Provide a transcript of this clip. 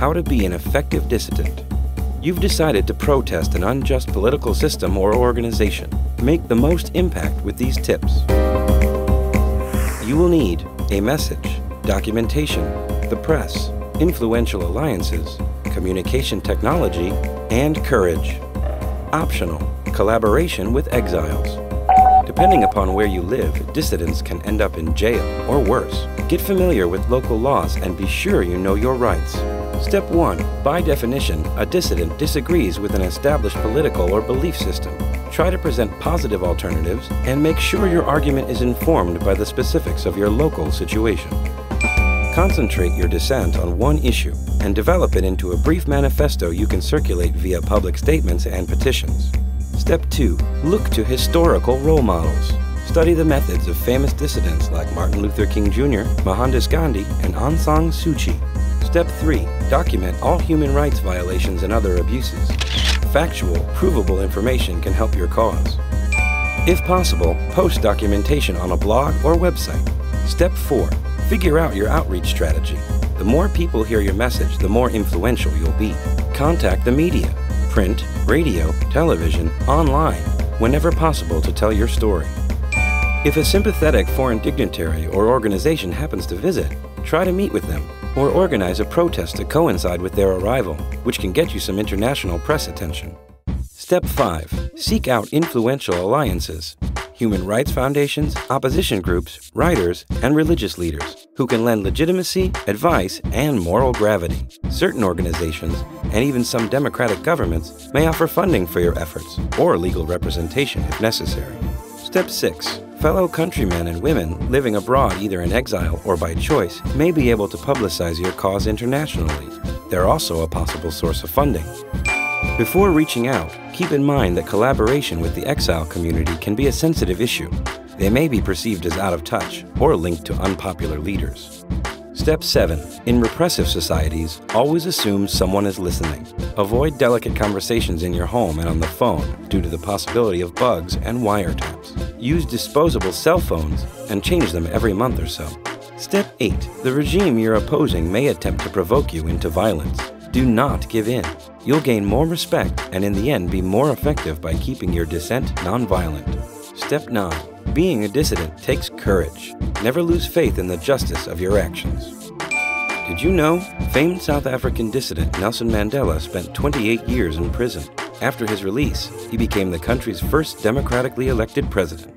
How to be an effective dissident. You've decided to protest an unjust political system or organization. Make the most impact with these tips. You will need a message, documentation, the press, influential alliances, communication technology, and courage. Optional, collaboration with exiles. Depending upon where you live, dissidents can end up in jail or worse. Get familiar with local laws and be sure you know your rights. Step 1. By definition, a dissident disagrees with an established political or belief system. Try to present positive alternatives and make sure your argument is informed by the specifics of your local situation. Concentrate your dissent on one issue and develop it into a brief manifesto you can circulate via public statements and petitions. Step 2. Look to historical role models. Study the methods of famous dissidents like Martin Luther King Jr., Mohandas Gandhi, and Aung San Suu Kyi. Step 3. Document all human rights violations and other abuses. Factual, provable information can help your cause. If possible, post documentation on a blog or website. Step 4. Figure out your outreach strategy. The more people hear your message, the more influential you'll be. Contact the media, print, radio, television, online, whenever possible to tell your story. If a sympathetic foreign dignitary or organization happens to visit, try to meet with them or organize a protest to coincide with their arrival, which can get you some international press attention. Step 5. Seek out influential alliances. Human rights foundations, opposition groups, writers, and religious leaders who can lend legitimacy, advice, and moral gravity. Certain organizations, and even some democratic governments, may offer funding for your efforts or legal representation if necessary. Step 6. Fellow countrymen and women living abroad either in exile or by choice may be able to publicize your cause internationally. They're also a possible source of funding. Before reaching out, keep in mind that collaboration with the exile community can be a sensitive issue. They may be perceived as out of touch or linked to unpopular leaders. Step 7. In repressive societies, always assume someone is listening. Avoid delicate conversations in your home and on the phone due to the possibility of bugs and wiretaps. Use disposable cell phones and change them every month or so. Step 8. The regime you're opposing may attempt to provoke you into violence. Do not give in. You'll gain more respect and in the end be more effective by keeping your dissent nonviolent. Step 9. Being a dissident takes courage. Never lose faith in the justice of your actions. Did you know? Famed South African dissident Nelson Mandela spent 28 years in prison. After his release, he became the country's first democratically elected president.